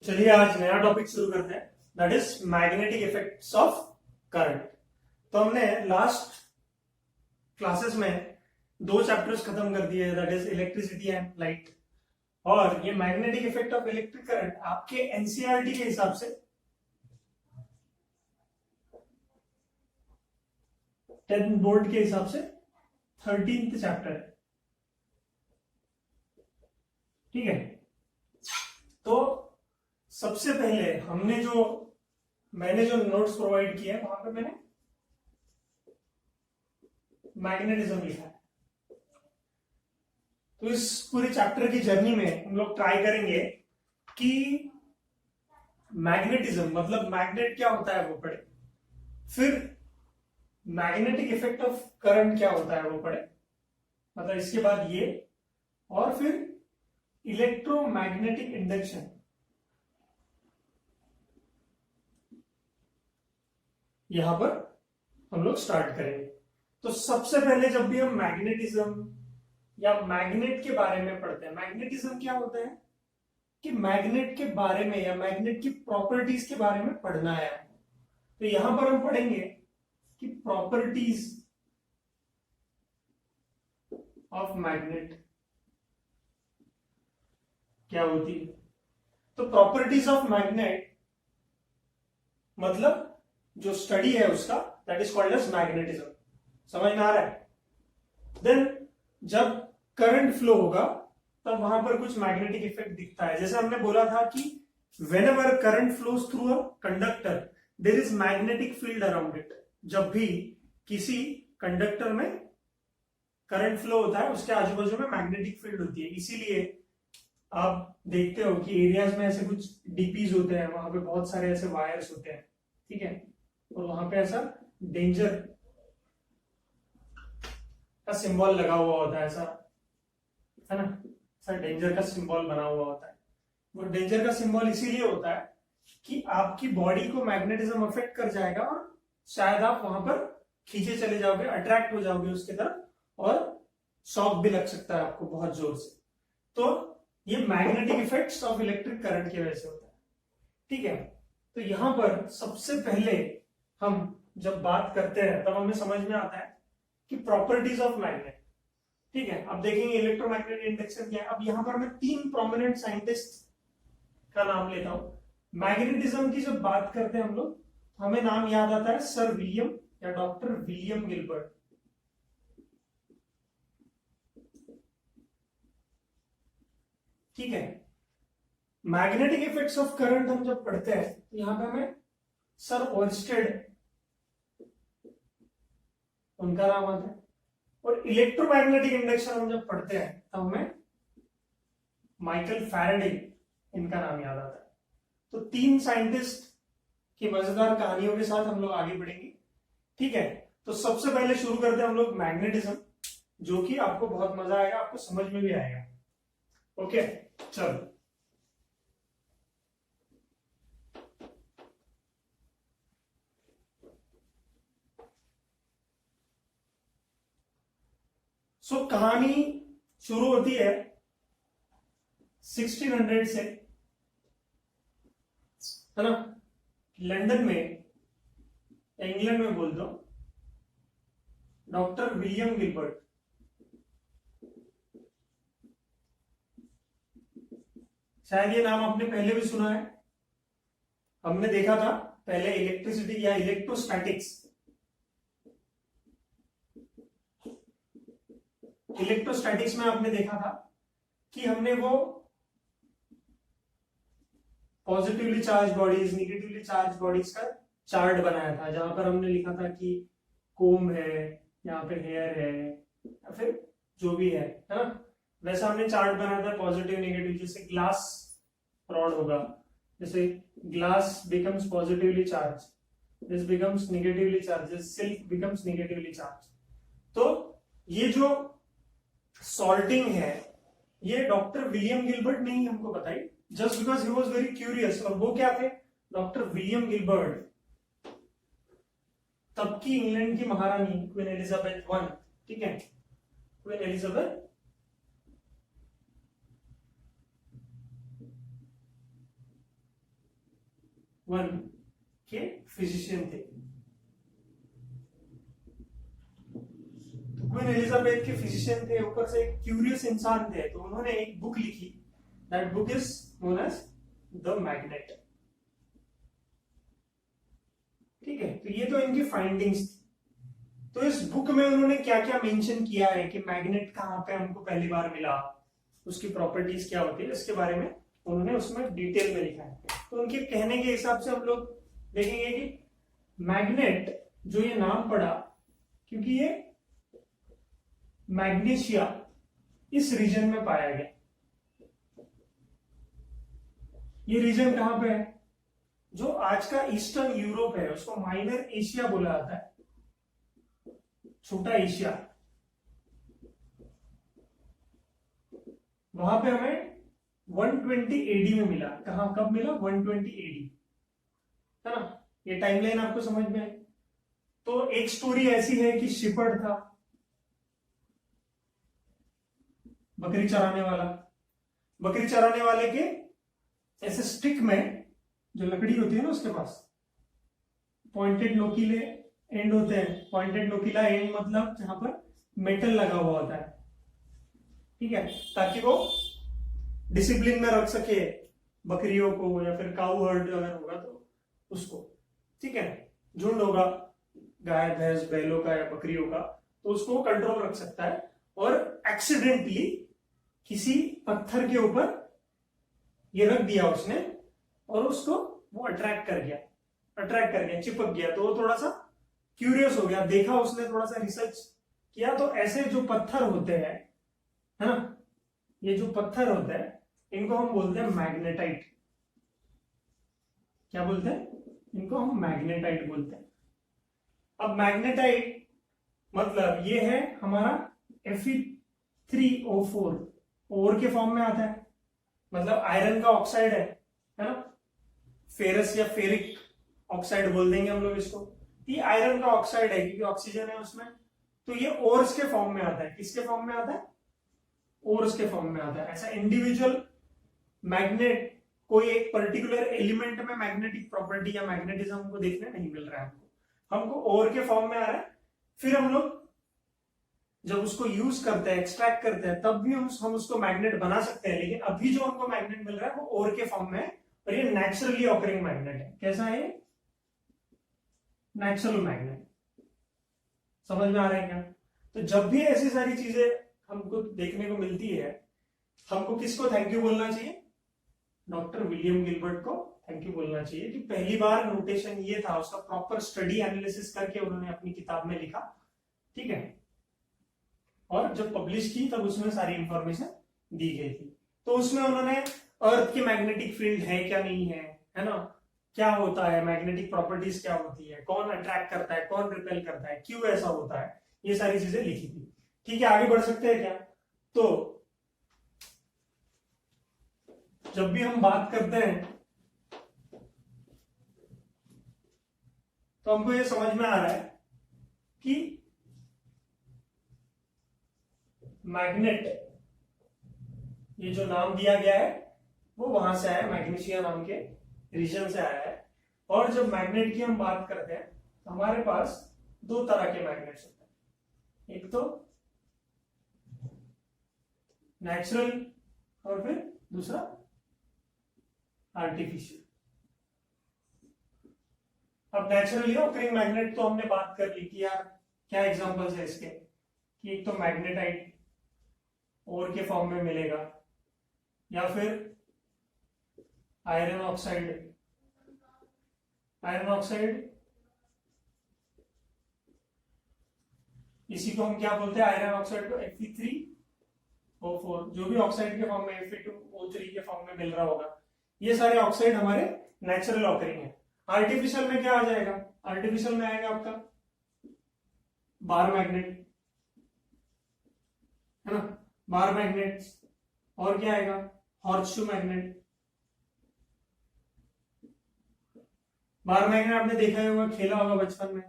चलिए आज नया टॉपिक शुरू करते हैं, that is magnetic effects of current. तो हमने लास्ट क्लासेस में दो चैप्टर्स खत्म कर दिए, that is electricity and light. और ये magnetic effect of electric current आपके एनसीईआरटी के हिसाब से 10th बोर्ड के हिसाब से 13th चैप्टर है, ठीक है। तो सबसे पहले मैंने जो नोट्स प्रोवाइड किए हैं वहां पे मैंने मैग्नेटिज्म लिखा है। तो इस पूरे चैप्टर की जर्नी में हम लोग ट्राई करेंगे कि मैग्नेटिज्म मतलब मैग्नेट क्या होता है वो पढ़े, फिर मैग्नेटिक इफेक्ट ऑफ करंट क्या होता है वो पढ़े, मतलब इसके बाद ये, और फिर इलेक्ट्रोमैग्नेटिक इंडक्शन यहां पर हम लोग स्टार्ट करेंगे। तो सबसे पहले जब भी हम मैग्नेटिज्म या मैग्नेट के बारे में पढ़ते हैं, मैग्नेटिज्म क्या होता है कि मैग्नेट के बारे में या मैग्नेट की प्रॉपर्टीज के बारे में पढ़ना है। तो यहां पर हम पढ़ेंगे कि प्रॉपर्टीज ऑफ मैग्नेट क्या होती है। तो प्रॉपर्टीज ऑफ मैग्नेट मतलब जो स्टडी है उसका, that is called as magnetism. समझ में आ रहा है? देन जब करंट फ्लो होगा तब वहां पर कुछ मैग्नेटिक इफेक्ट दिखता है। जैसे हमने बोला था कि whenever current flows through a conductor there is magnetic field around it। जब भी किसी कंडक्टर में करंट फ्लो होता है उसके आजू बाजू में मैग्नेटिक फील्ड होती है। इसीलिए आप देखते हो कि एरियाज में ऐसे कुछ डीपीज होते हैं, वहां पे बहुत सारे ऐसे वायर्स होते हैं, ठीक है, और वहां पे ऐसा डेंजर का सिंबल लगा हुआ होता है, ऐसा है ना, ऐसा डेंजर का सिंबल बना हुआ होता है। वो डेंजर का सिंबल इसीलिए होता है कि आपकी बॉडी को मैग्नेटिज्म अफेक्ट कर जाएगा और शायद आप वहां पर खींचे चले जाओगे, अट्रैक्ट हो जाओगे उसकी तरफ, और शॉक भी लग सकता है आपको बहुत जोर से। तो ये magnetic effects of electric current की वजह से होता है, ठीक है। तो यहां पर सबसे पहले हम जब बात करते हैं तब हमें समझ में आता है कि प्रॉपर्टीज ऑफ मैग्नेट, ठीक है। अब देखेंगे इलेक्ट्रोमैग्नेटिक इंडक्शन क्या है। अब यहां पर मैं 3 प्रोमिनेंट साइंटिस्ट का नाम लेता हूं। मैग्नेटिज्म की जब बात करते हैं हम लोग, हमें नाम याद आता है सर विलियम या डॉक्टर विलियम गिलबर्ट, ठीक है। मैग्नेटिक इफेक्ट्स ऑफ करंट हम जब पढ़ते हैं तो यहां पे हमें सर ओर्स्टेड उनका नाम आता है, और इलेक्ट्रोमैग्नेटिक इंडक्शन हम जब पढ़ते हैं तब हमें माइकल फैराडे इनका नाम याद आता है। तो 3 साइंटिस्ट की मजेदार कहानियों के साथ हम लोग आगे बढ़ेंगे, ठीक है। तो सबसे पहले शुरू करते हैं हम लोग मैग्नेटिज्म, जो कि आपको बहुत मजा आएगा, आपको समझ में भी आएगा। ओके चलो, कहानी शुरू होती है 1600 से, है ना, लंदन में, इंग्लैंड में बोल दो, डॉक्टर विलियम गिलबर्ट। शायद ये नाम आपने पहले भी सुना है, हमने देखा था पहले इलेक्ट्रिसिटी या इलेक्ट्रोस्टैटिक्स। इलेक्ट्रोस्टैटिक्स में आपने देखा था कि हमने वो positively charge bodies, negatively charge bodies का चार्ट बनाया था, जहां पर हमने लिखा था कि कोम है, यहाँ पे हेयर है, या फिर जो भी है ना, वैसा हमने चार्ट बनाया था पॉजिटिव नेगेटिव। जैसे ग्लास रॉड होगा, जैसे glass becomes positively charge, this becomes negatively charge, silk becomes negatively charge. तो ये जो सॉल्टिंग है ये डॉक्टर विलियम गिलबर्ट ने ही हमको बताई, just because he was very curious. और वो क्या थे? डॉक्टर विलियम गिलबर्ट, तब की इंग्लैंड की महारानी क्वीन एलिजाबेथ वन, ठीक है, क्वीन एलिजाबेथ वन के फिजिशियन थे। तो क्वीन एलिजाबेथ के फिजिशियन थे, ऊपर से क्यूरियस इंसान थे, तो उन्होंने एक बुक लिखी, that book is known as the magnet. ठीक है, तो ये तो इनकी फाइंडिंग्स थी। तो इस बुक में उन्होंने क्या क्या मेंशन किया है कि मैग्नेट कहां पे हमको पहली बार मिला, उसकी प्रॉपर्टीज क्या होती है, इसके बारे में उन्होंने उसमें डिटेल में लिखा है। तो उनके कहने के हिसाब से हम लोग देखेंगे कि मैग्नेट जो ये नाम पड़ा, क्योंकि ये मैग्नीशिया इस रीजन में पाया गया। ये रीजन कहां पे है, जो आज का ईस्टर्न यूरोप है उसको माइनर एशिया बोला जाता है, छोटा एशिया। वहां पे हमें 120 एडी में मिला। कहां, कब मिला, 120 एडी, है ना। ये टाइमलाइन आपको समझ में है। तो एक स्टोरी ऐसी है कि शिपर्ड था, बकरी चराने वाला। बकरी चराने वाले के ऐसे स्टिक में जो लकड़ी होती है ना, उसके पास पॉइंटेड नोकीले एंड होते हैं। पॉइंटेड नोकीला एंड मतलब जहां पर मेटल लगा हुआ होता है, ठीक है, ताकि वो डिसिप्लिन में रख सके बकरियों को, या फिर काऊ हर्ड अगर होगा तो उसको, ठीक है, झुंड होगा गाय भैंस बैलों का या बकरियों का, तो उसको कंट्रोल रख सकता है। और एक्सीडेंटली किसी पत्थर के ऊपर ये रख दिया उसने, और उसको वो अट्रैक्ट कर गया, चिपक गया। तो वो थोड़ा सा क्यूरियस हो गया, देखा उसने, थोड़ा सा रिसर्च किया, तो ऐसे जो पत्थर होते हैं, है ना, ये जो पत्थर होते हैं इनको हम बोलते हैं मैग्नेटाइट। क्या बोलते हैं इनको, हम मैग्नेटाइट बोलते हैं। अब मैग्नेटाइट मतलब ये है हमारा Fe3O4 ओर के फॉर्म में आता है, मतलब आयरन का ऑक्साइड है ना, फेरस या फेरिक ऑक्साइड बोल देंगे हम लोग इसको। ये आयरन का ऑक्साइड है क्योंकि ऑक्सीजन है उसमें, तो ये ओर्स के फॉर्म में आता है। किसके फॉर्म में आता है, ओर्स के फॉर्म में आता है। ऐसा इंडिविजुअल मैग्नेट, कोई एक पर्टिकुलर एलिमेंट में मैग्नेटिक प्रॉपर्टी या मैग्नेटिज्म को देखने नहीं मिल रहा है हमको ओर के फॉर्म में आ रहा है। फिर हम लोग जब उसको यूज करते हैं, एक्सट्रैक्ट करते हैं, तब भी हम उसको मैग्नेट बना सकते हैं, लेकिन अभी जो हमको मैग्नेट मिल रहा है वो ओर के फॉर्म में है, और ये नेचुरली ऑकरिंग मैग्नेट है। कैसा है, नेचुरल मैग्नेट। समझ में आ रहा है क्या। तो जब भी ऐसी सारी चीजें हमको देखने को मिलती है, हमको किसको थैंक यू बोलना चाहिए, डॉक्टर विलियम गिलबर्ट को थैंक यू बोलना चाहिए कि पहली बार नोटेशन ये था, उसका प्रॉपर स्टडी एनालिसिस करके उन्होंने अपनी किताब में लिखा, ठीक है, और जब पब्लिश की तब उसमें सारी इंफॉर्मेशन दी गई थी। तो उसमें उन्होंने अर्थ की मैग्नेटिक फील्ड है क्या नहीं है ना, क्या होता है, मैग्नेटिक प्रॉपर्टीज क्या होती है, कौन अट्रैक्ट करता है, कौन रिपेल करता है, क्यों ऐसा होता है, ये सारी चीजें लिखी थी। ठीक है, आगे बढ़ सकते हैं क्या। तो जब भी हम बात करते हैं तो हमको ये समझ में आ रहा है कि मैग्नेट, ये जो नाम दिया गया है वो वहां से आया, मैग्नीशिया नाम के रीजन से आया है। और जब मैग्नेट की हम बात करते हैं तो हमारे पास दो तरह के मैग्नेट्स होते हैं, एक तो नेचुरल और फिर दूसरा आर्टिफिशियल। अब नेचुरली ऑकरिंग मैग्नेट तो हमने बात कर ली कि यार क्या एग्जांपल्स है इसके, कि एक तो मैग्नेटाइट ओर के फॉर्म में मिलेगा, या फिर आयरन ऑक्साइड। आयरन ऑक्साइड इसी को हम क्या बोलते हैं, आयरन ऑक्साइड को Fe3O4, जो भी ऑक्साइड के फॉर्म में Fe2O3 के फॉर्म में मिल रहा होगा, ये सारे ऑक्साइड हमारे नेचुरल ऑकरिंग है। आर्टिफिशियल में क्या आ जाएगा, आर्टिफिशियल में आएगा आपका बार मैग्नेट, है ना, बार मैग्नेट। और क्या आएगा, हॉर्सशू मैग्नेट। बार मैग्नेट आपने देखा होगा, खेला होगा बचपन में,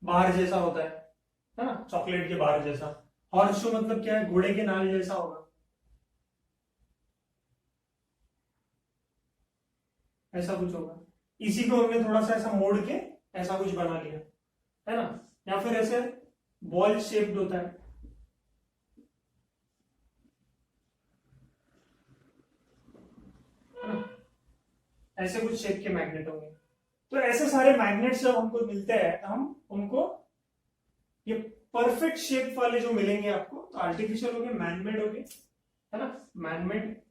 बार जैसा होता है ना, चॉकलेट के बार जैसा। हॉर्सशू मतलब क्या है, घोड़े के नाल जैसा होगा, ऐसा कुछ होगा। इसी को हमने थोड़ा सा ऐसा मोड़ के ऐसा कुछ बना लिया, है ना, या फिर ऐसे बॉल शेप्ड होता है ना, ऐसे कुछ शेप के मैग्नेट होंगे। तो ऐसे सारे मैग्नेट्स जब हमको मिलते हैं तो हम उनको ये परफेक्ट शेप वाले जो मिलेंगे आपको, तो आर्टिफिशियल हो गए, मैनमेड हो गए, है ना, मैनमेड।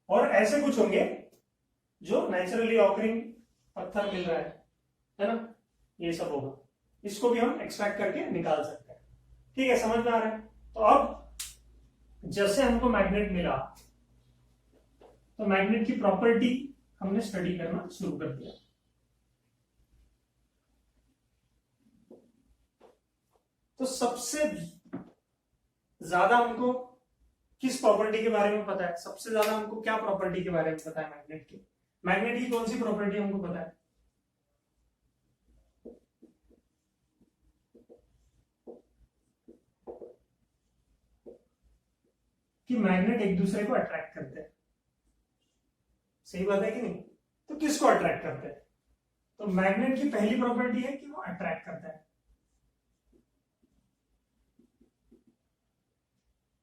और ऐसे कुछ होंगे जो नेचुरली ऑकरिंग पत्थर मिल रहा है ना, ये सब होगा। इसको भी हम एक्सट्रैक्ट करके निकाल सकते हैं। ठीक है, समझ में आ रहा है। तो अब जैसे हमको मैग्नेट मिला तो मैग्नेट की प्रॉपर्टी हमने स्टडी करना शुरू कर दिया। तो सबसे ज्यादा हमको किस प्रॉपर्टी के बारे में पता है? सबसे ज्यादा हमको क्या प्रॉपर्टी के बारे में पता है मैग्नेट की? मैग्नेट की कौन सी प्रॉपर्टी हमको पता है? कि मैग्नेट एक दूसरे को अट्रैक्ट करते हैं। सही बात है कि नहीं? तो किसको अट्रैक्ट करते हैं? तो मैग्नेट की पहली प्रॉपर्टी है कि वो अट्रैक्ट करता है।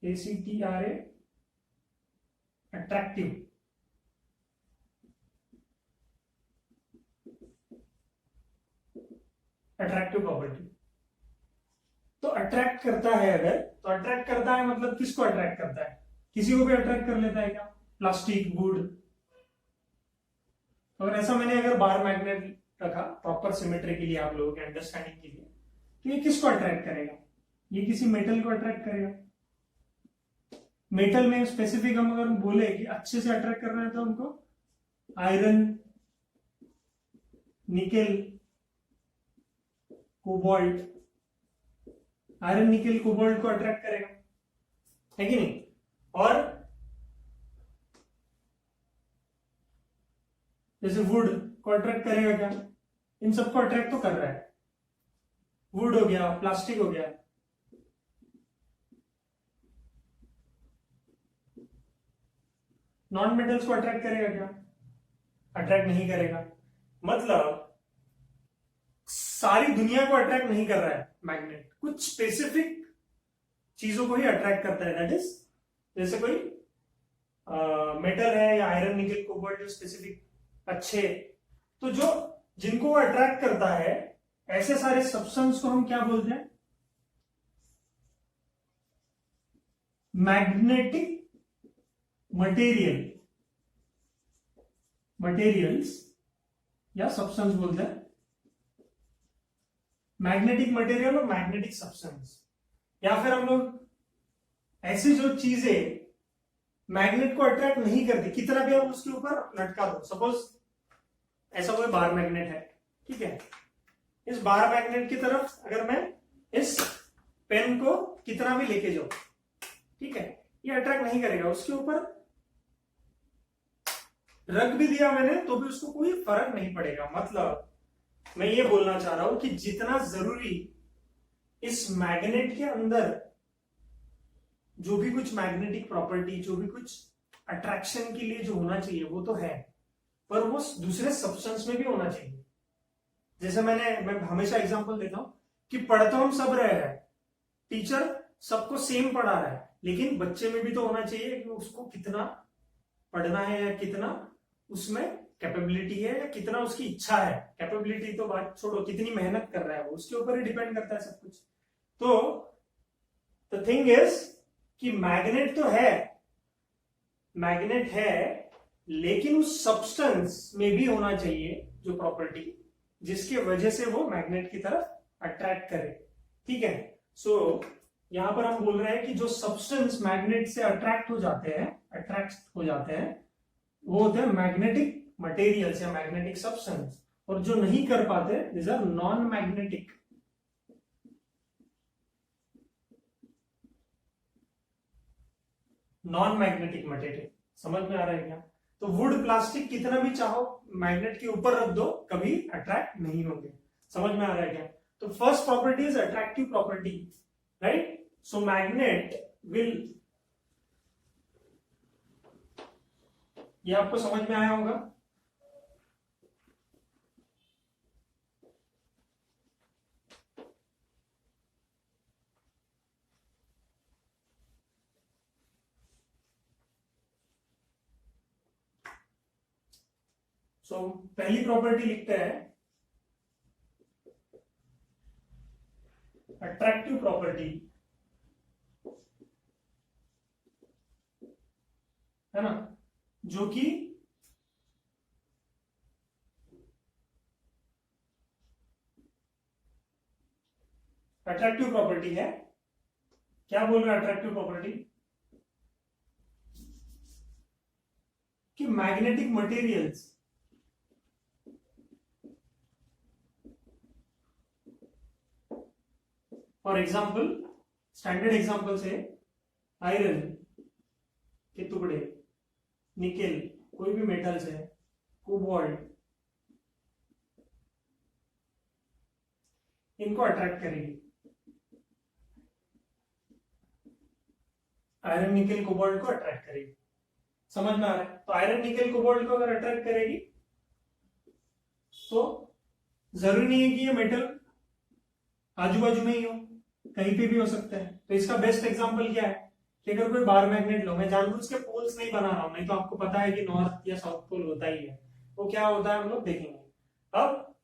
ACTRA, attractive. Attractive property. तो अट्रैक्ट करता है, अगर तो अट्रैक्ट करता है मतलब किसको अट्रैक्ट करता है? किसी को भी अट्रैक्ट कर लेता है क्या? Plastic, would. अगर ऐसा मैंने अगर बार मैग्नेट रखा प्रॉपर सिमेट्री के लिए, आप लोगों के अंडरस्टैंडिंग के लिए, तो ये किसको अट्रैक्ट करेगा? ये किसी मेटल को अट्रैक्ट करेगा। मेटल में स्पेसिफिक हम अगर बोले कि अच्छे से अट्रैक्ट करना है तो हमको iron, nickel, cobalt, iron, nickel, cobalt को अट्रैक्ट करेगा, है कि नहीं? और जैसे वुड को अट्रैक्ट करेगा क्या? इन सबको अट्रैक्ट तो कर रहा है। वुड हो गया, प्लास्टिक हो गया। नॉन मेटल्स को अट्रैक्ट करेगा क्या? अट्रैक्ट नहीं करेगा। मतलब सारी दुनिया को अट्रैक्ट नहीं कर रहा है मैग्नेट, कुछ स्पेसिफिक चीजों को ही अट्रैक्ट करता है। दैट इज, जैसे कोई मेटल है या आयरन, निकेल, कोबाल्ट, जो स्पेसिफिक अच्छे, तो जो जिनको वो अट्रैक्ट करता है, ऐसे सारे सब्सटेंस को हम क्या बोलते हैं? मैग्नेटिक मटेरियल्स या सब्सटेंस बोलते हैं। मैग्नेटिक मटेरियल और मैग्नेटिक सब्सटेंस। या फिर हम लोग ऐसी जो चीजें मैग्नेट को अट्रैक्ट नहीं करती, कितना भी आप उसके ऊपर लटका दो, सपोज ऐसा कोई बार मैग्नेट है, ठीक है, इस बार मैग्नेट की तरफ अगर मैं इस पेन को कितना भी लेके जाऊं, ठीक है, ये अट्रैक्ट नहीं करेगा। उसके ऊपर रख भी दिया मैंने तो भी उसको कोई फर्क नहीं पड़ेगा। मतलब मैं ये बोलना चाह रहा हूं कि जितना जरूरी इस मैग्नेट के अंदर जो भी कुछ मैग्नेटिक प्रॉपर्टी, जो भी कुछ अट्रैक्शन के लिए जो होना चाहिए वो तो है, पर वो दूसरे सब्सटेंस में भी होना चाहिए। जैसे मैं हमेशा एग्जांपल देता हूं कि पढ़ तो हम सब रहे हैं, टीचर सबको सेम पढ़ा रहा है, लेकिन बच्चे में भी तो होना चाहिए कि उसको कितना पढ़ना है या कितना उसमें कैपेबिलिटी है या कितना उसकी इच्छा है। कैपेबिलिटी तो बात छोड़ो, कितनी मेहनत कर रहा है वो, उसके ऊपर ही डिपेंड करता है सब कुछ। तो द थिंग इज कि मैग्नेट तो है, मैग्नेट है, लेकिन उस सब्सटेंस में भी होना चाहिए जो प्रॉपर्टी जिसके वजह से वो मैग्नेट की तरफ अट्रैक्ट करे। ठीक है, सो यहां पर हम बोल रहे हैं कि जो सब्सटेंस मैग्नेट से अट्रैक्ट हो जाते हैं वो होते हैं मैग्नेटिक मटेरियल्स या मैग्नेटिक सब्सटेंस, और जो नहीं कर पाते this are non magnetic. Non magnetic material. समझ में आ रहा है क्या? तो वुड, प्लास्टिक कितना भी चाहो मैग्नेट के ऊपर रख दो, कभी अट्रैक्ट नहीं होंगे। समझ में आ रहा है क्या? तो first property is attractive property, right? So magnet will ये आपको समझ में आया होगा। पहली प्रॉपर्टी लिखते हैं अट्रैक्टिव प्रॉपर्टी, है ना, जो कि अट्रैक्टिव प्रॉपर्टी है। क्या बोल रहा है अट्रैक्टिव प्रॉपर्टी? कि magnetic materials for example, standard example से आयरन के टुकड़े, निकेल, कोई भी मेटल्स है, कोबाल्ट, इनको अट्रैक्ट करेगी। आयरन निकेल कोबाल्ट को अट्रैक्ट करेगी। समझ में आ रहा है? तो आयरन निकेल कोबाल्ट को अगर अट्रैक्ट करेगी तो जरूरी नहीं है कि ये मेटल आजू बाजू में ही हो, कहीं पे भी हो सकता है। तो इसका बेस्ट एग्जांपल क्या है कि अगर कोई बार मैग्नेट लो, मैं जानबूझ के पोल्स नहीं बना रहा हूं, नहीं तो आपको पता है कि नॉर्थ या साउथ पोल होता ही है। वो क्या होता है हम लोग देखेंगे। अब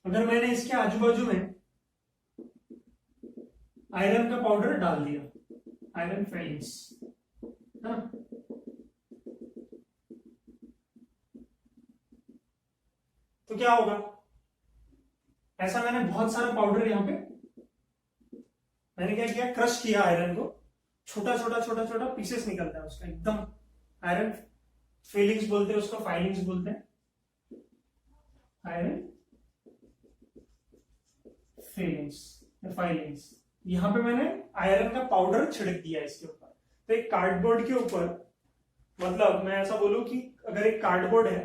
अगर मैंने इसके आजू बाजू में आयरन का पाउडर डाल दिया, आयरन फिलिंग्स, है ना, तो क्या होगा? ऐसा मैंने बहुत सारा पाउडर यहां पे, मैंने क्या किया, क्रश किया आयरन को, छोटा छोटा छोटा छोटा पीसेस निकलता है उसका एकदम। आयरन फिलिंग्स बोलते हैं उसको, फाइलिंग्स बोलते हैं, आयरन फिलिंग्स, फाइलिंग्स। यहां पे मैंने आयरन का पाउडर छिड़क दिया इसके ऊपर। तो एक कार्डबोर्ड के ऊपर, मतलब मैं ऐसा बोलूं कि अगर एक कार्डबोर्ड है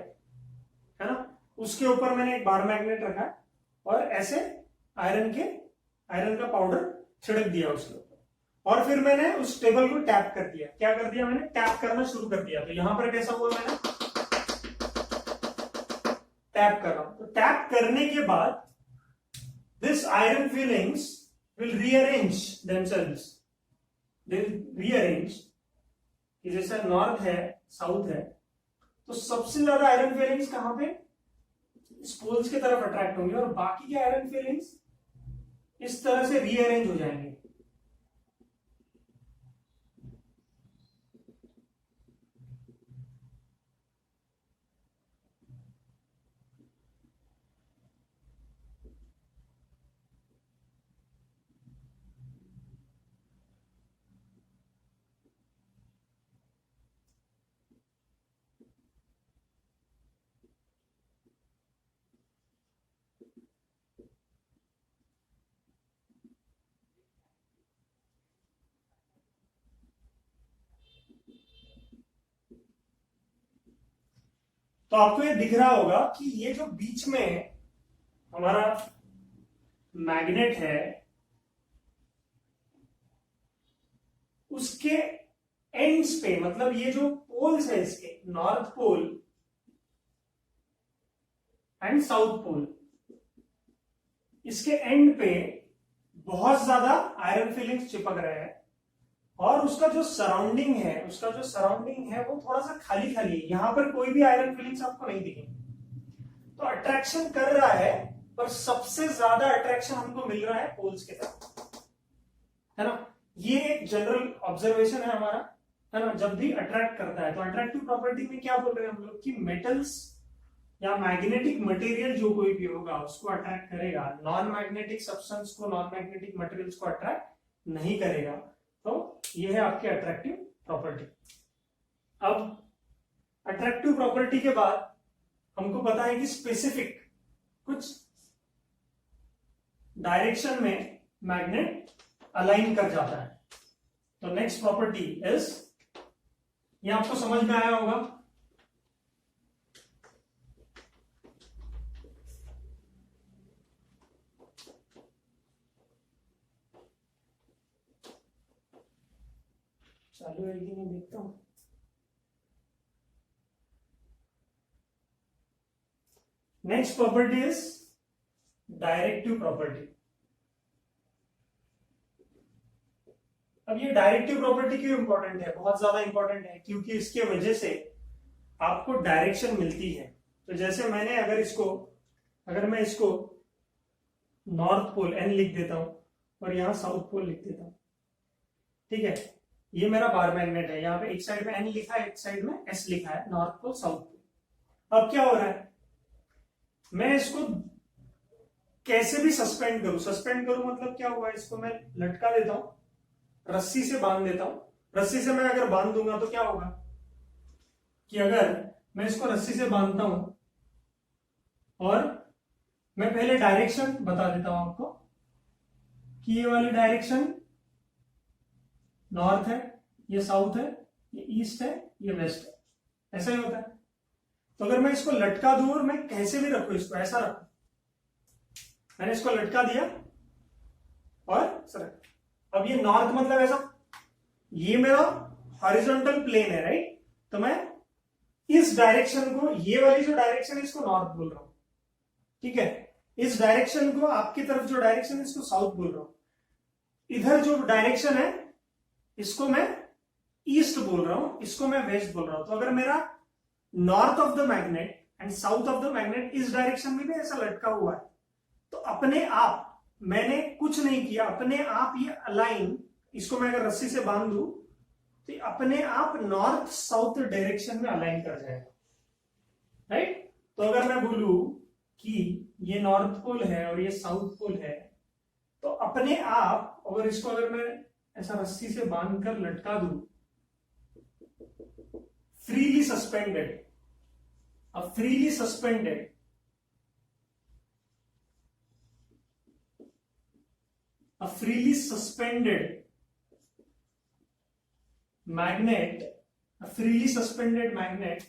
ना, उसके ऊपर मैंने एक बार मैग्नेट रखा और ऐसे आयरन का पाउडर छिड़क दिया उसके ऊपर, और फिर मैंने उस टेबल को टैप कर दिया। क्या कर दिया मैंने? टैप करना शुरू कर दिया। तो यहां पर कैसा हुआ, मैंने टैप कर रहा हूं। तो टैप करने के बाद this iron filings will rearrange themselves, they will rearrange, कि जैसे नॉर्थ है, साउथ है, तो सबसे ज्यादा आयरन फिलिंग्स कहां पे? इस पोल्स की तरफ अट्रैक्ट होंगे, और बाकी के आयरन फिलिंग्स इस तरह से रीअरेंज हो जाएंगे। तो आपको ये दिख रहा होगा कि ये जो बीच में हमारा मैग्नेट है, उसके एंड्स पे, मतलब ये जो पोल्स है इसके, north pole and south pole, इसके एंड पे बहुत ज्यादा आयरन फिलिंग्स चिपक रहे हैं, और उसका जो सराउंडिंग है वो थोड़ा सा खाली खाली है। यहां पर कोई भी आयरन फिलिंग्स आपको नहीं दिखेंगे। तो अट्रैक्शन कर रहा है, पर सबसे ज्यादा अट्रैक्शन हमको मिल रहा है पोल्स के साथ, है ना। ये एक जनरल ऑब्जर्वेशन है हमारा, है ना। जब भी अट्रैक्ट करता है, तो अट्रैक्टिव प्रॉपर्टी में क्या बोल रहे हैं हम लोग कि मेटल्स या मैग्नेटिक मटेरियल जो कोई भी होगा उसको अट्रैक्ट करेगा, नॉन मैग्नेटिक सब्सटेंस को, नॉन मैग्नेटिक मटेरियल्स को अट्रैक्ट नहीं करेगा। तो ये है आपकी अट्रैक्टिव प्रॉपर्टी। अब अट्रैक्टिव प्रॉपर्टी के बाद हमको पता है कि स्पेसिफिक कुछ डायरेक्शन में मैग्नेट अलाइन कर जाता है। तो नेक्स्ट प्रॉपर्टी इज, ये आपको समझ में आया होगा। चालू है कि नहीं देखता हूं। Next property is directive property. अब ये डायरेक्टिव प्रॉपर्टी क्यों इंपॉर्टेंट है? बहुत ज्यादा इंपॉर्टेंट है क्योंकि इसके वजह से आपको डायरेक्शन मिलती है। तो जैसे मैंने अगर मैं इसको नॉर्थ पोल एन लिख देता हूं और यहां साउथ पोल लिख देता हूं, ठीक है, ये मेरा बार मैग्नेट है। यहाँ पे एक साइड में एन लिखा है, एक साइड में एस लिखा है, नॉर्थ पोल साउथ पोल। अब क्या हो रहा है, मैं इसको कैसे भी सस्पेंड करूं मतलब क्या हुआ, इसको मैं लटका देता हूं, रस्सी से बांध देता हूं। रस्सी से मैं अगर बांध दूंगा तो क्या होगा कि अगर मैं इसको रस्सी से बांधता हूं और मैं पहले डायरेक्शन बता देता हूं आपको कि ये वाली डायरेक्शन नॉर्थ है, ये साउथ है, ये ईस्ट है, ये वेस्ट है, ऐसा ही होता है। तो अगर मैं इसको लटका दूं और मैं कैसे भी रखूं, इसको ऐसा रखूं, मैंने इसको लटका दिया और सर, अब ये नॉर्थ मतलब ऐसा, ये मेरा हॉरिजॉन्टल प्लेन है, राइट। तो मैं इस डायरेक्शन को, ये वाली जो डायरेक्शन है इसको नॉर्थ बोल रहा हूं, ठीक है। इस डायरेक्शन को, आपकी तरफ जो डायरेक्शन है इसको साउथ बोल रहा हूं। इधर जो डायरेक्शन है इसको मैं ईस्ट बोल रहा हूं, इसको मैं वेस्ट बोल रहा हूं। तो अगर मेरा north of the magnet and south of the magnet इस डायरेक्शन में भी ऐसा लटका हुआ है, तो अपने आप, मैंने कुछ नहीं किया, अपने आप ये अलाइन, इसको मैं अगर रस्सी से बांध दूं तो ये अपने आप नॉर्थ साउथ डायरेक्शन में अलाइन कर जाएगा, राइट। तो अगर मैं बोलूं कि ये नॉर्थ पोल है और ये साउथ पोल है, तो अपने आप, अगर इसको अगर मैं ऐसा रस्सी से बांध कर लटका दूं, फ्रीली सस्पेंडेड, अब freely suspended a freely suspended magnet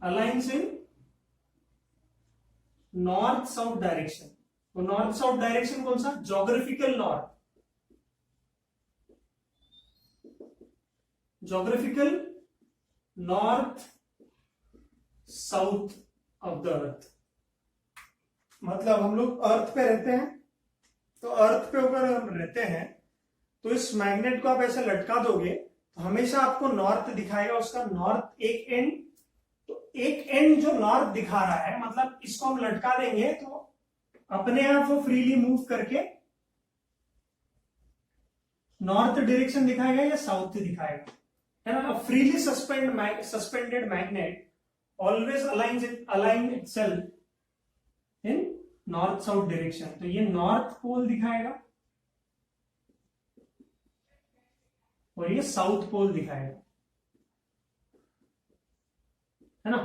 aligns in north south direction। तो नॉर्थ साउथ डायरेक्शन कौन सा? Geographical north, geographical north south of the earth. मतलब हम लोग अर्थ पे रहते हैं, तो अर्थ पे अगर हम रहते हैं तो इस मैग्नेट को आप ऐसे लटका दोगे तो हमेशा आपको नॉर्थ दिखाएगा, उसका नॉर्थ एक एंड। तो एक एंड जो नॉर्थ दिखा रहा है, मतलब इसको हम लटका देंगे तो अपने आप वो फ्रीली मूव करके नॉर्थ डायरेक्शन दिखाएगा या साउथ दिखाएगा, है ना। Freely suspended magnet always align itself in north south direction। तो ये नॉर्थ पोल दिखाएगा और ये साउथ पोल दिखाएगा, है ना।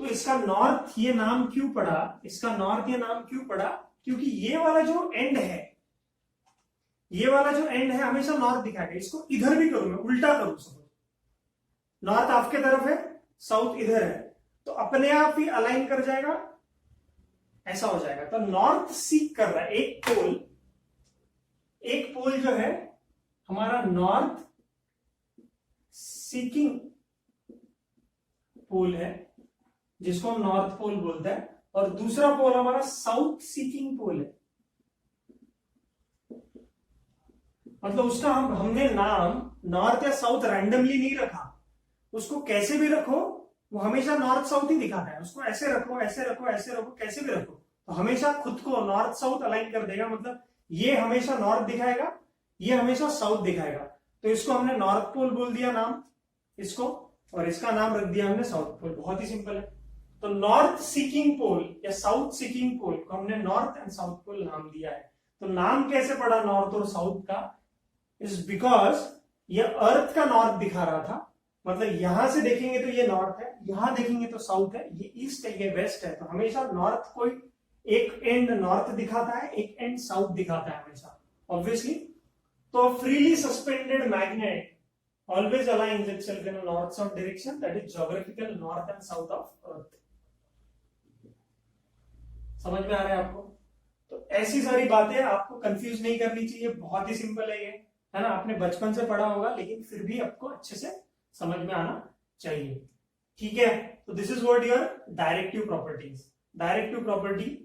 तो इसका नॉर्थ ये नाम क्यों पड़ा, इसका नॉर्थ ये नाम क्यों पड़ा? क्योंकि ये वाला जो एंड है, ये वाला जो एंड है हमेशा नॉर्थ दिखाएगा। इसको इधर भी करूं मैं, उल्टा करूं, सपोज नॉर्थ आपके तरफ है, साउथ इधर है, तो अपने आप ही अलाइन कर जाएगा, ऐसा हो जाएगा। तो नॉर्थ सीक कर रहा है, एक पोल जो है हमारा नॉर्थ सीकिंग पोल है, जिसको हम नॉर्थ पोल बोलते हैं, और दूसरा पोल हमारा साउथ सीकिंग पोल है। मतलब उसका हमने नाम नॉर्थ या साउथ रैंडमली नहीं रखा, उसको कैसे भी रखो वो हमेशा नॉर्थ साउथ ही दिखाता है। उसको ऐसे रखो, ऐसे रखो, ऐसे रखो, कैसे भी रखो, तो हमेशा खुद को नॉर्थ साउथ अलाइन कर देगा। मतलब ये हमेशा नॉर्थ दिखाएगा, ये हमेशा साउथ दिखाएगा। तो इसको हमने नॉर्थ पोल बोल दिया नाम इसको, और इसका नाम रख दिया हमने साउथ पोल। बहुत ही सिंपल है। तो नॉर्थ सीकिंग पोल या साउथ सीकिंग पोल को हमने नॉर्थ एंड साउथ पोल नाम दिया है। तो नाम कैसे पड़ा नॉर्थ और साउथ का? इज बिकॉज ये अर्थ का नॉर्थ दिखा रहा था। मतलब यहां से देखेंगे तो ये नॉर्थ है, यहां देखेंगे तो साउथ है, ये ईस्ट है, ये वेस्ट है। तो हमेशा नॉर्थ कोई एक एंड नॉर्थ दिखाता है, एक एंड साउथ दिखाता है हमेशा, ऑब्वियसली। तो freely suspended magnet always aligns itself in a north south direction, that is geographical north and south of earth। समझ में आ रहा है आपको? तो ऐसी सारी बातें आपको कंफ्यूज नहीं करनी चाहिए, बहुत ही सिंपल है ये। है ना, आपने बचपन से पढ़ा होगा, लेकिन फिर भी आपको अच्छे से समझ में आना चाहिए। ठीक है, तो this is what your directive properties. Directive property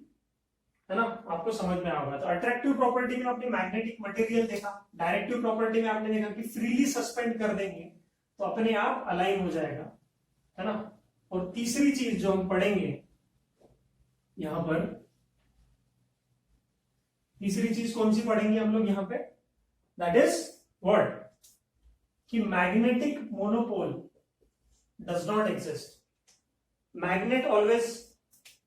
है ना, आपको समझ में आएगा। तो अट्रैक्टिव प्रॉपर्टी में आपने मैग्नेटिक मटेरियल देखा, डायरेक्टिव प्रॉपर्टी में आपने देखा कि फ्रीली सस्पेंड कर देंगे तो अपने आप अलाइन हो जाएगा, है ना। और तीसरी चीज जो हम पढ़ेंगे यहां पर, तीसरी चीज कौन सी पढ़ेंगे हम लोग यहां पे, दैट इज व्हाट, कि magnetic monopole does not exist. Magnet always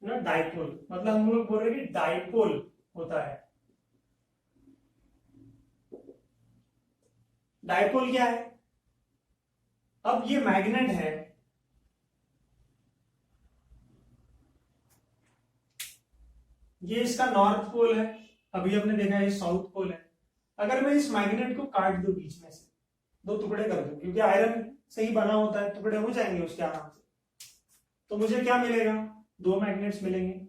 ना डाइपोल, मतलब हम लोग बोल रहे हैं कि डाइपोल होता है। डाइपोल क्या है, अब ये मैग्नेट है, ये इसका नॉर्थ पोल है, अभी हमने देखा है साउथ पोल है। अगर मैं इस मैग्नेट को काट दूं, बीच में से दो टुकड़े कर दूं, क्योंकि आयरन से ही बना होता है, टुकड़े हो जाएंगे उसके आराम से, तो मुझे क्या मिलेगा, दो मैग्नेट्स मिलेंगे,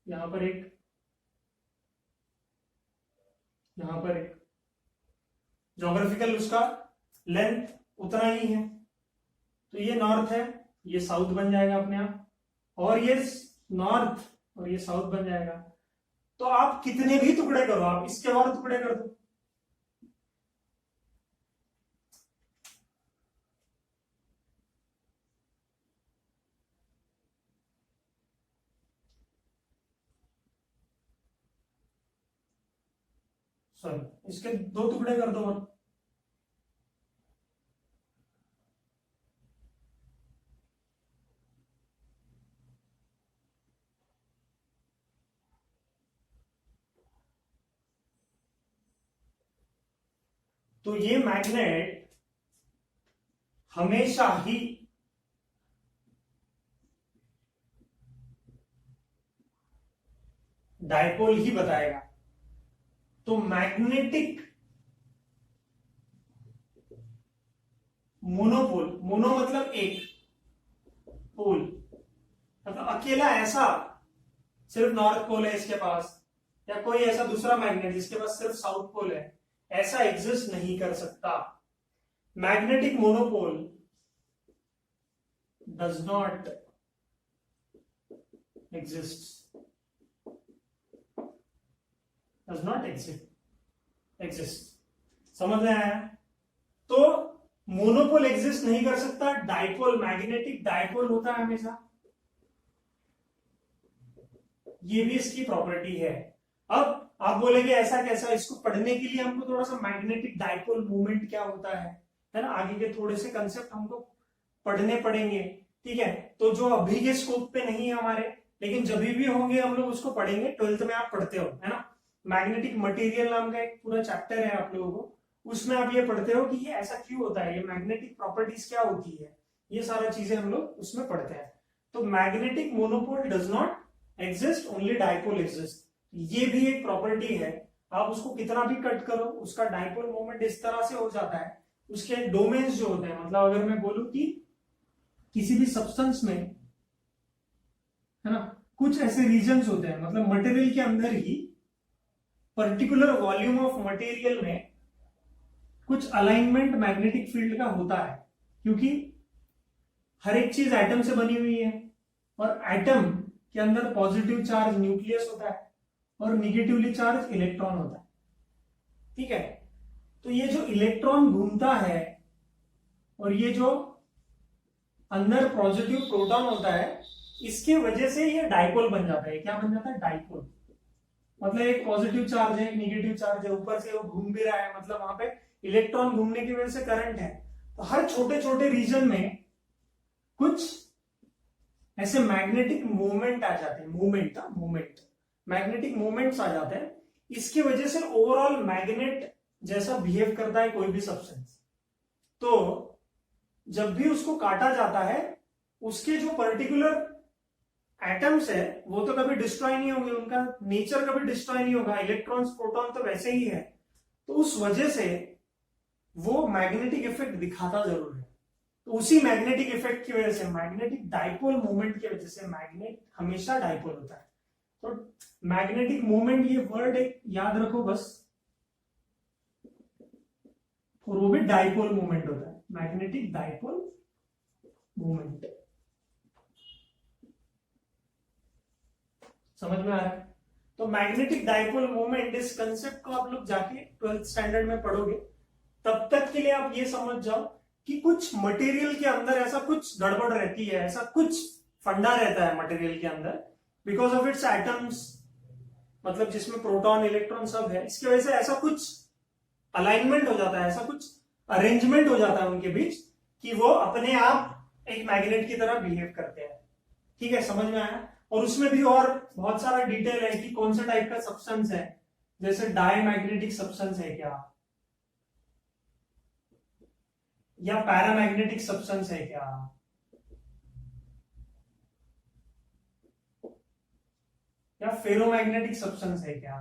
यहां पर एक, यहां पर एक। ज्योग्राफिकल उसका लेंथ उतना ही है, तो ये नॉर्थ है, ये साउथ बन जाएगा अपने आप, और ये नॉर्थ और ये साउथ बन जाएगा। तो आप कितने भी टुकड़े करो, आप इसके और टुकड़े कर दो, सॉरी इसके दो टुकड़े कर दो और तो ये मैग्नेट हमेशा ही डायपोल ही बताएगा। तो मैग्नेटिक मोनोपोल, मोनो मतलब एक, पोल मतलब अकेला ऐसा सिर्फ नॉर्थ पोल है इसके पास, या कोई ऐसा दूसरा मैग्नेट जिसके पास सिर्फ साउथ पोल है, ऐसा एग्जिस्ट नहीं कर सकता। Magnetic monopole does not exist, does not exist. समझ में आया। तो मोनोपोल एग्जिस्ट नहीं कर सकता, डाइपोल, मैग्नेटिक डाइपोल होता है हमेशा, ये भी इसकी प्रॉपर्टी है। अब आप बोलेंगे ऐसा कैसा, इसको पढ़ने के लिए हमको थोड़ा सा मैग्नेटिक डाइपोल मूवमेंट क्या होता है ना, आगे के थोड़े से कंसेप्ट हमको पढ़ने पड़ेंगे। ठीक है, तो जो अभी के स्कोप पे नहीं है हमारे, लेकिन जब भी होंगे हम लोग उसको पढ़ेंगे। 12th में आप पढ़ते हो, है ना, मैग्नेटिक मटेरियल नाम का एक पूरा चैप्टर है आप लोगों को, उसमें आप ये पढ़ते हो कि ये ऐसा क्यों होता है, ये मैग्नेटिक प्रॉपर्टीज क्या होती है, ये सारा चीजें हम लोग उसमें पढ़ते हैं। तो magnetic monopole does not exist, only dipole exist, ये भी एक प्रॉपर्टी है। आप उसको कितना भी कट करो, उसका डाइपोल मोमेंट इस तरह से हो जाता है, उसके डोमेन्स जो होते हैं, मतलब अगर मैं बोलूं कि किसी भी सब्सटेंस में, है ना, कुछ ऐसे रीजन्स होते हैं, मतलब मटेरियल के अंदर ही पर्टिकुलर वॉल्यूम ऑफ मटेरियल में कुछ अलाइनमेंट मैग्नेटिक फील्ड का होता है, क्योंकि हर एक चीज एटम से बनी हुई है, और एटम के अंदर पॉजिटिव चार्ज न्यूक्लियस होता है और निगेटिवली चार्ज इलेक्ट्रॉन होता है। ठीक है, तो ये जो इलेक्ट्रॉन घूमता है और ये जो अंदर पॉजिटिव प्रोटॉन होता है, इसके वजह से ये डाइपोल बन जाता है। क्या बन जाता है, डाइपोल। मतलब एक पॉजिटिव चार्ज है, एक निगेटिव चार्ज है, ऊपर से वो घूम भी रहा है, मतलब वहां पे इलेक्ट्रॉन घूमने की वजह से करंट है। तो हर छोटे छोटे रीजन में कुछ ऐसे मैग्नेटिक मूवमेंट आ जाते हैं, मूवमेंट मैग्नेटिक मूवमेंट्स आ जाते हैं। इसकी वजह से ओवरऑल मैग्नेट जैसा बिहेव करता है कोई भी सब्सटेंस। तो जब भी उसको काटा जाता है, उसके जो पर्टिकुलर एटम्स है वो तो कभी डिस्ट्रॉय नहीं होंगे, उनका नेचर कभी डिस्ट्रॉय नहीं होगा, इलेक्ट्रॉन्स प्रोटॉन तो वैसे ही है। तो उस वजह से वो मैग्नेटिक इफेक्ट दिखाता जरूर है। तो उसी मैग्नेटिक इफेक्ट की वजह से, मैग्नेटिक डाइपोल मूवमेंट की वजह से मैग्नेट हमेशा डाइपोल होता है। तो मैग्नेटिक मूवमेंट, ये वर्ड एक याद रखो बस, और वो भी डाइपोल मूवमेंट होता है, मैग्नेटिक डाइपोल मूवमेंट। समझ में आ रहा है? तो मैग्नेटिक डाइपोल मूवमेंट, इस कंसेप्ट को आप लोग जाके 12th स्टैंडर्ड में पढ़ोगे। तब तक के लिए आप ये समझ जाओ कि कुछ मटेरियल के अंदर ऐसा कुछ गड़बड़ रहती है, ऐसा कुछ फंडा रहता है मटेरियल के अंदर, बिकॉज ऑफ इट्स एटम्स, मतलब जिसमें प्रोटॉन इलेक्ट्रॉन सब है, इसकी वजह से ऐसा कुछ अलाइनमेंट हो जाता है, ऐसा कुछ अरेंजमेंट हो जाता है उनके बीच कि वो अपने आप एक मैग्नेट की तरह बिहेव करते हैं। ठीक है, समझ में आया? और उसमें भी और बहुत सारा डिटेल है कि कौन सा टाइप का सब्सटेंस है, जैसे डायमैग्नेटिक सब्सटेंस है क्या, या पैरामैग्नेटिक सब्सटेंस है क्या, या फेरोमैग्नेटिक सब्सटेंस है क्या।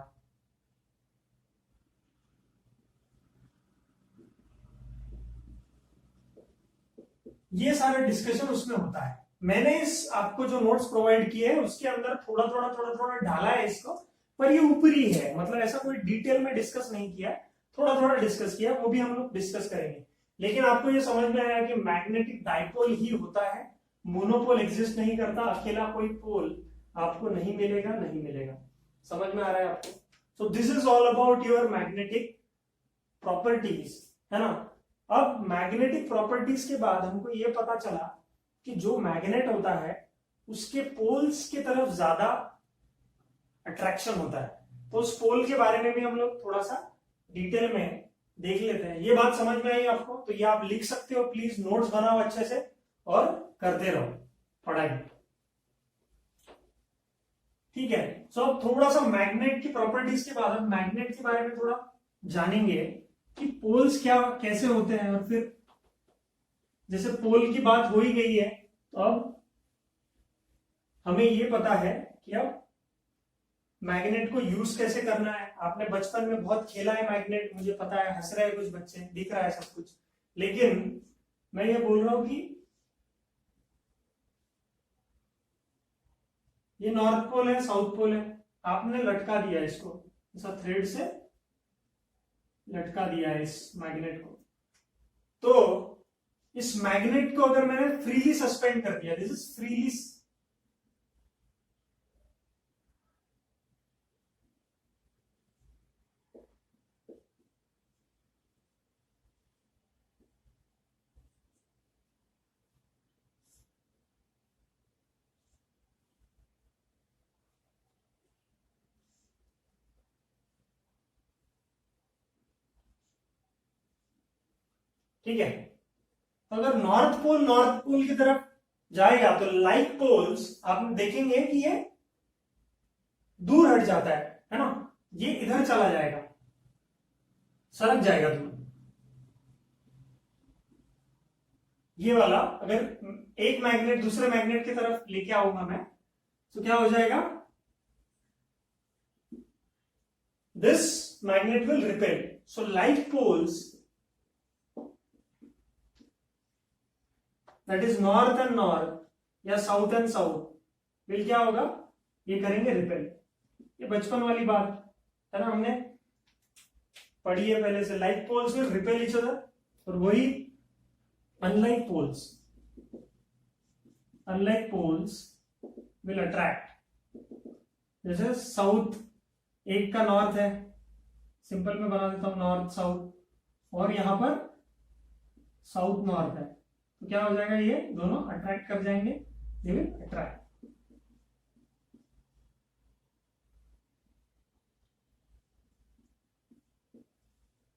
ये सारा डिस्कशन उसमें होता है। मैंने इस आपको जो नोट्स प्रोवाइड किए हैं उसके अंदर थोड़ा थोड़ा थोड़ा थोड़ा डाला है इसको, पर ये ऊपरी है, मतलब ऐसा कोई डिटेल में डिस्कस नहीं किया, थोड़ा थोड़ा डिस्कस किया, वो भी हम लोग डिस्कस करेंगे। लेकिन आपको ये समझ में आया कि मैग्नेटिक डाइपोल ही होता है, मोनोपोल एग्जिस्ट नहीं करता, अकेला कोई पोल आपको नहीं मिलेगा, नहीं मिलेगा। समझ में आ रहा है आपको? सो this is all about your magnetic properties, है ना। अब मैग्नेटिक प्रॉपर्टीज के बाद हमको ये पता चला कि जो मैग्नेट होता है उसके पोल्स की तरफ ज्यादा अट्रैक्शन होता है, तो उस पोल के बारे में भी हम लोग थोड़ा सा डिटेल में देख लेते हैं। ये बात समझ में आई आपको? तो ये आप लिख सकते हो, प्लीज नोट्स बनाओ अच्छे से और करते रहो पढ़ाई। ठीक है, सो अब थोड़ा सा मैग्नेट की प्रॉपर्टीज के बाद हम मैग्नेट के बारे में थोड़ा जानेंगे कि पोल्स क्या कैसे होते हैं, और फिर जैसे पोल की बात हो ही गई है तो अब हमें ये पता है कि अब मैग्नेट को यूज कैसे करना है। आपने बचपन में बहुत खेला है मैग्नेट, मुझे पता है, हंस रहे हैं कुछ बच्चे, दिख रहा है सब कुछ, लेकिन मैं ये बोल रहा हूं कि ये नॉर्थ पोल है, साउथ पोल है, आपने लटका दिया इसको, ऐसा थ्रेड से लटका दिया है इस मैग्नेट को। तो इस मैग्नेट को अगर मैंने फ्रीली सस्पेंड कर दिया, दिस इज फ्रीली, ठीक है। अगर नॉर्थ पोल की तरफ जाएगा तो लाइक पोल्स आप देखेंगे कि ये दूर हट जाता है ना, ये इधर चला जाएगा, सरक जाएगा दूर। ये वाला अगर एक मैग्नेट दूसरे मैग्नेट की तरफ लेके आऊंगा मैं, तो क्या हो जाएगा, this magnet will repel. So like poles, that is north and north या साउथ एंड साउथ, विल क्या होगा, ये करेंगे रिपेल। ये बचपन वाली बात है ना, हमने पढ़ी है पहले से, like poles will repel each other, और वही अनलाइक पोल्स विल अट्रैक्ट। जैसे साउथ एक का नॉर्थ है, सिंपल में बना देता हूं, नॉर्थ साउथ, और यहां पर साउथ नॉर्थ है, तो क्या हो जाएगा, ये दोनों अट्रैक्ट कर जाएंगे, they will attract.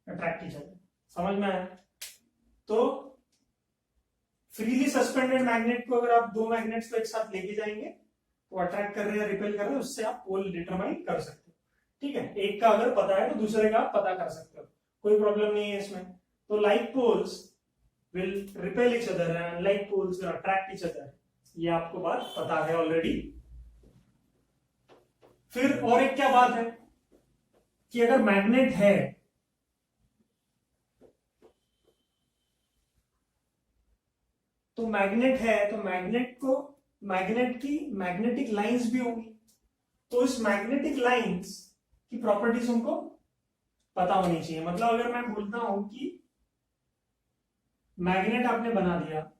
Attract each other, समझ में आया? तो फ्रीली सस्पेंडेड मैग्नेट को अगर आप दो मैग्नेट्स को एक साथ लेके जाएंगे तो अट्रैक्ट कर रहे हैं, रिपेल कर रहे हैं, उससे आप पोल डिटरमाइन कर सकते हो। ठीक है, एक का अगर पता है तो दूसरे का आप पता कर सकते हो, कोई प्रॉब्लम नहीं है इसमें। तो like poles will repel each other and like poles will attract each other, ये आपको बात पता है ऑलरेडी। फिर और एक क्या बात है कि अगर मैग्नेट है तो मैग्नेट की मैग्नेटिक लाइंस भी होंगी, तो इस मैग्नेटिक लाइंस की प्रॉपर्टीज हमको पता होनी चाहिए। मतलब अगर मैं बोलता हूं कि मैग्नेट आपने बना दिया,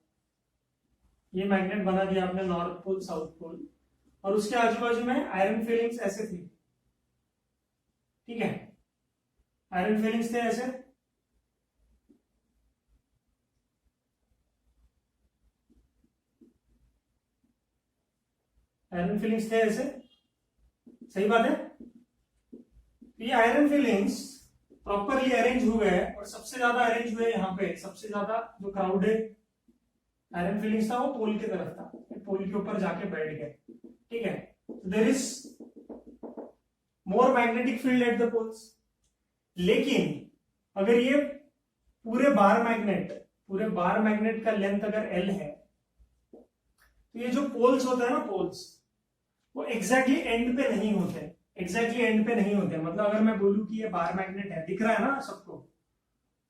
ये मैग्नेट बना दिया आपने नॉर्थ पोल साउथ पोल, और उसके आजू बाजू में आयरन फिलिंग्स ऐसे थी, ठीक है, आयरन फिलिंग्स थे ऐसे, आयरन फिलिंग्स थे ऐसे, सही बात है। ये आयरन फिलिंग्स प्रॉपरली अरेंज हुए हैं, और सबसे ज्यादा अरेंज हुए यहाँ पे, सबसे ज्यादा जो क्राउडेड आयरन फिलिंग्स था वो पोल की तरफ था, पोल के ऊपर जाके बैठ गए, ठीक है। There is more magnetic field at the poles. लेकिन अगर ये पूरे बार मैग्नेट का लेंथ अगर L है, तो ये जो पोल्स होते हैं ना, पोल्स वो एग्जैक्टली एंड पे नहीं होते, मतलब अगर मैं बोलूं कि ये बार मैग्नेट है, दिख रहा है ना सबको,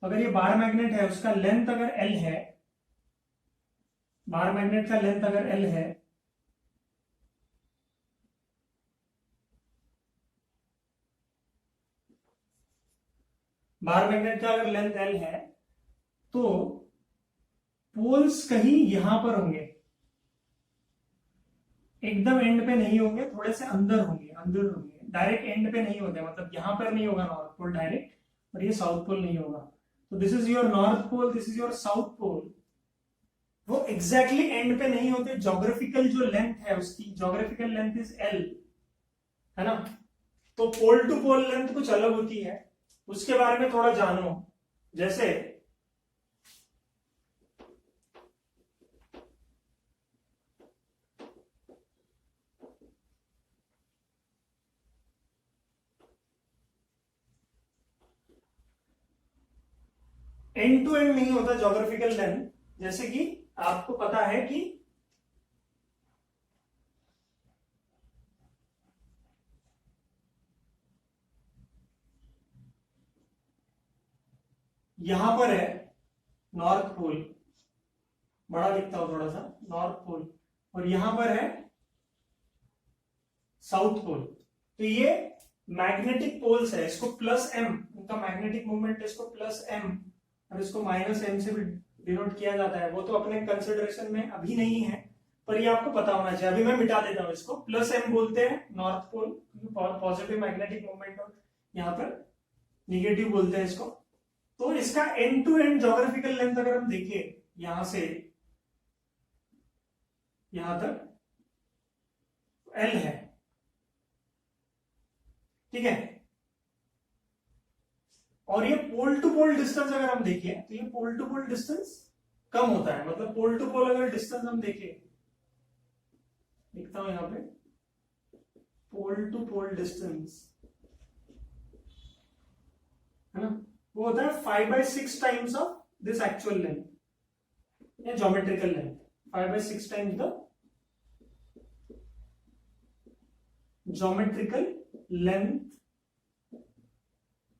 अगर ये बार मैग्नेट है, उसका लेंथ अगर L है, बार मैग्नेट का लेंथ अगर L है, बार मैग्नेट का अगर लेंथ L है, तो पोल्स कहीं यहां पर होंगे, एकदम एंड पे नहीं होंगे, थोड़े से अंदर होंगे, डायरेक्ट एंड पे नहीं होते, मतलब यहां पर नहीं होगा नॉर्थ पोल डायरेक्ट, और ये साउथ पोल नहीं होगा। तो this is your north pole, this is your south pole, वो एग्जैक्टली एंड पे नहीं होते, जोग्राफिकल जो लेंथ है उसकी, जोग्राफिकल लेंथ इज L, है ना। तो पोल टू पोल लेंथ कुछ अलग होती है, उसके बारे में थोड़ा जानो। जैसे एंड टू एंड नहीं होता जोग्राफिकल लेंथ, जैसे कि आपको पता है कि यहां पर है नॉर्थ पोल, बड़ा लिखता हूं थोड़ा सा, नॉर्थ पोल, और यहां पर है साउथ पोल। तो ये मैग्नेटिक पोल्स है, इसको प्लस एम, उनका मैग्नेटिक मूवमेंट इसको प्लस एम और इसको माइनस एम से भी डिनोट किया जाता है। वो तो अपने कंसिडरेशन में अभी नहीं है, पर ये आपको पता होना चाहिए। अभी मैं मिटा देता हूं इसको, प्लस एम बोलते हैं north pole, positive magnetic movement, और यहाँ पर निगेटिव बोलते हैं इसको। तो इसका end to end geographical length अगर हम देखें, यहां से यहां तक L है, ठीक है। और ये पोल टू पोल डिस्टेंस अगर हम देखें, तो ये पोल टू पोल डिस्टेंस कम होता है, मतलब पोल टू पोल अगर डिस्टेंस हम देखें, लिखता हूं यहां पे, पोल टू पोल डिस्टेंस है ना, वो होता है 5/6 times of this actual length या geometrical length, 5/6 times the geometrical length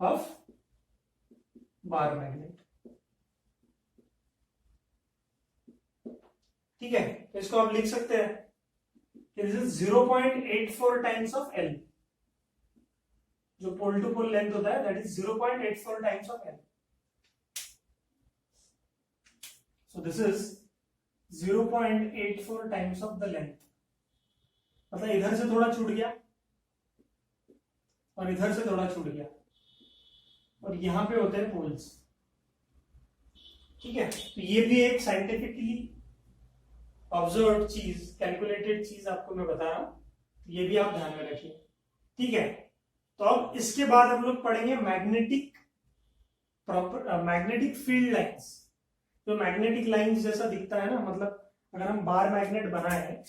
of bar magnet, ठीक है। तो इसको आप लिख सकते हैं कि this is 0.84 times of L, जो पोल टू पोल लेंथ होता है that is 0.84 times of L। So this is 0.84 times of the length, मतलब इधर से थोड़ा छूट गया और इधर से थोड़ा छूट गया, और यहां पे होते हैं पोल्स, ठीक है। तो ये भी एक साइंटिफिकली ऑब्जर्व चीज, कैलकुलेटेड चीज आपको मैं बता रहा हूं, ये भी आप ध्यान में रखिए, ठीक है। तो अब इसके बाद हम लोग पढ़ेंगे मैग्नेटिक फील्ड लाइंस। तो मैग्नेटिक लाइंस जैसा दिखता है ना, मतलब अगर हम बार मैग्नेट बनाए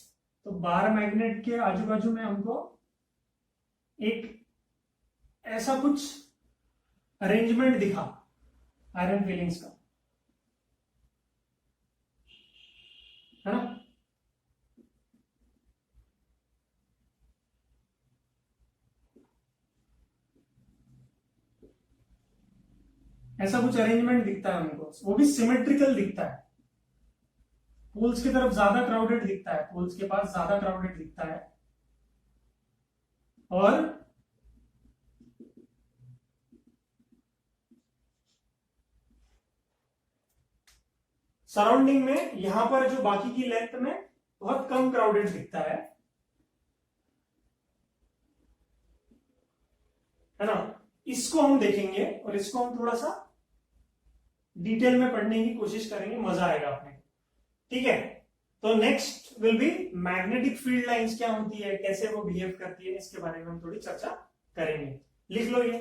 तो बार मैग्नेट के आजू बाजू में हमको एक ऐसा कुछ अरेंजमेंट दिखा आयरन फिलिंग्स का, है ना। ऐसा कुछ अरेंजमेंट दिखता है हमको, वो भी सिमेट्रिकल दिखता है, पोल्स की तरफ ज्यादा क्राउडेड दिखता है, पोल्स के पास ज्यादा क्राउडेड दिखता है, और सराउंडिंग में यहां पर जो बाकी की लेंथ में बहुत कम क्राउडेड दिखता है ना। इसको हम देखेंगे और इसको हम थोड़ा सा डिटेल में पढ़ने की कोशिश करेंगे, मजा आएगा अपने को, ठीक है। तो next will be magnetic field lines क्या होती है, कैसे वो बिहेव करती है, इसके बारे में हम थोड़ी चर्चा करेंगे। लिख लो ये।